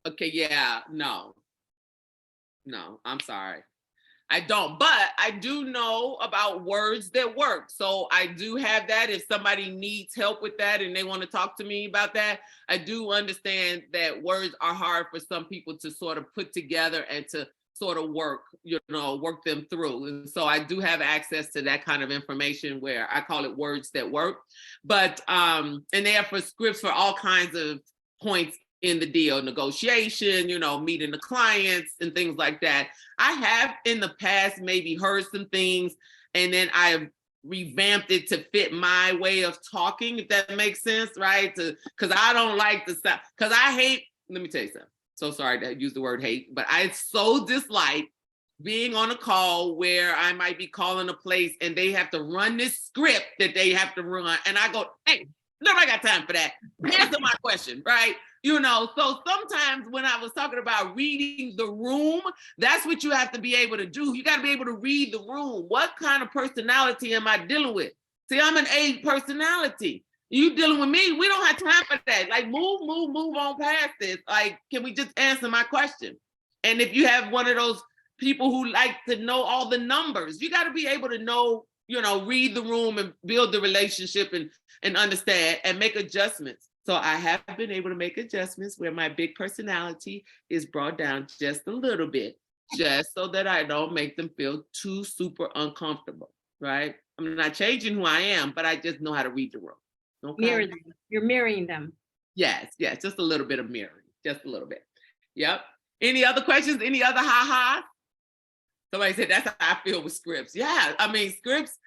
Okay, yeah, no, I'm sorry. I don't, but I do know about words that work. So I do have that. If somebody needs help with that and they want to talk to me about that, I do understand that words are hard for some people to sort of put together and to sort of work them through. And so I do have access to that kind of information where I call it words that work. But, and they are for scripts for all kinds of points in the deal, negotiation, meeting the clients and things like that. I have in the past maybe heard some things and then I've revamped it to fit my way of talking, if that makes sense, right? Because I don't like the sound, because I hate, let me tell you something. So sorry to use the word hate, but I so dislike being on a call where I might be calling a place and they have to run this script that they have to run. And I go, hey, nobody got time for that. Answer my question, right? So sometimes when I was talking about reading the room, that's what you have to be able to do. You got to be able to read the room. What kind of personality am I dealing with? See, I'm an A personality. You dealing with me, we don't have time for that. Like move on past this. Like, can we just answer my question? And if you have one of those people who like to know all the numbers, you got to be able to know, read the room and build the relationship and understand and make adjustments. So I have been able to make adjustments where my big personality is brought down just a little bit, just so that I don't make them feel too super uncomfortable, right? I'm not changing who I am, but I just know how to read the room. Okay. Mirror them. You're mirroring them. Yes, just a little bit of mirroring, just a little bit. Yep. Any other questions? Any other ha-ha? Somebody said that's how I feel with scripts. Yeah, scripts,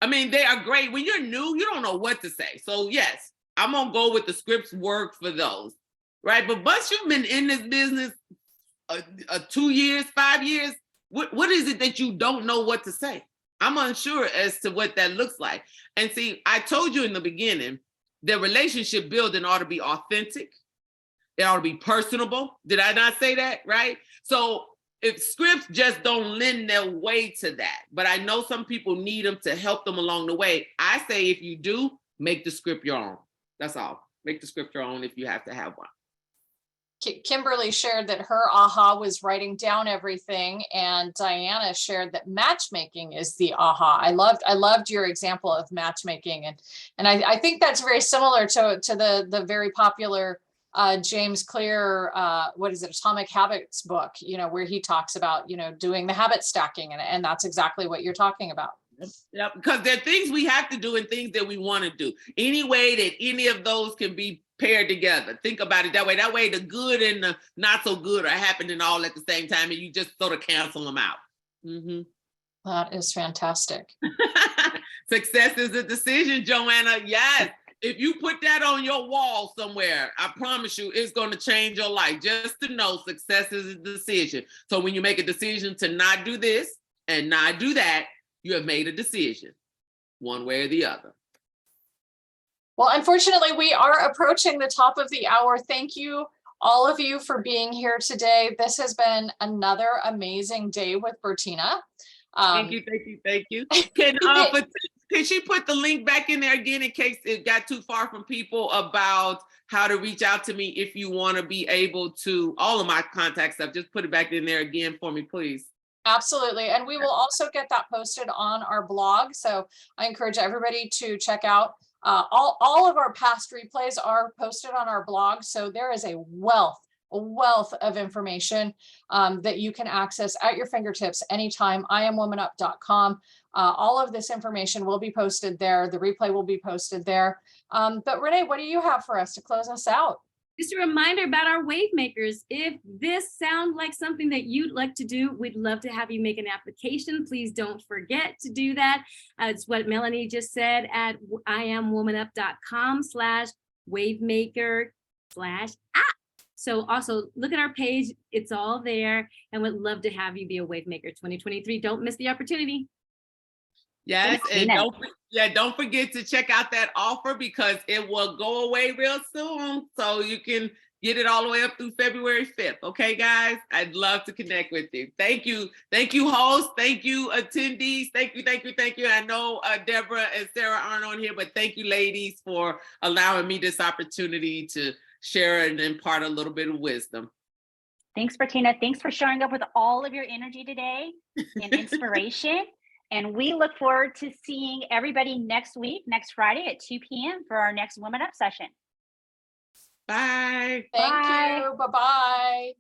they are great. When you're new, you don't know what to say. So yes, I'm gonna go with the scripts work for those, right? But once you've been in this business 2 years, 5 years, what is it that you don't know what to say? I'm unsure as to what that looks like. And see, I told you in the beginning, the relationship building ought to be authentic. It ought to be personable. Did I not say that, right? So if scripts just don't lend their way to that, but I know some people need them to help them along the way. I say if you do, make the script your own. That's all. Make the script your own if you have to have one. Kimberly shared that her aha was writing down everything, and Diana shared that matchmaking is the aha. I loved your example of matchmaking, and I think that's very similar to the very popular James Clear, Atomic Habits book, where he talks about, doing the habit stacking, and that's exactly what you're talking about. Yeah, because there are things we have to do and things that we want to do. Any way that any of those can be paired together. Think about it that way. That way the good and the not so good are happening all at the same time and you just sort of cancel them out. Mm-hmm. That is fantastic. Success is a decision, Joanna. Yes. If you put that on your wall somewhere, I promise you it's going to change your life. Just to know success is a decision. So when you make a decision to not do this and not do that, you have made a decision one way or the other. Well, unfortunately, we are approaching the top of the hour. Thank you, all of you, for being here today. This has been another amazing day with Bertina. Thank you. Can she put the link back in there again in case it got too far from people about how to reach out to me if you want to be able to, all of my contact stuff, just put it back in there again for me, please. Absolutely. And we will also get that posted on our blog. So I encourage everybody to check out all of our past replays are posted on our blog. So there is a wealth of information that you can access at your fingertips anytime. IamWomanUp.com. All of this information will be posted there. The replay will be posted there. But Renee, what do you have for us to close us out? Just a reminder about our wave makers. If this sounds like something that you'd like to do, we'd love to have you make an application. Please don't forget to do that. It's what Melanie just said at IamWomanUp.com/wavemaker/app. So also look at our page. It's all there, and we'd love to have you be a wave maker 2023. Don't miss the opportunity. Yes, and don't forget to check out that offer because it will go away real soon. So you can get it all the way up through February 5th. Okay, guys, I'd love to connect with you. Thank you, hosts. Thank you, attendees. Thank you. I know Deborah and Sarah aren't on here, but thank you, ladies, for allowing me this opportunity to share and impart a little bit of wisdom. Thanks, Bertina. Thanks for showing up with all of your energy today and inspiration. And we look forward to seeing everybody next week, next Friday at 2 p.m. for our next Women Up session. Bye. Thank Bye. you. Bye-bye.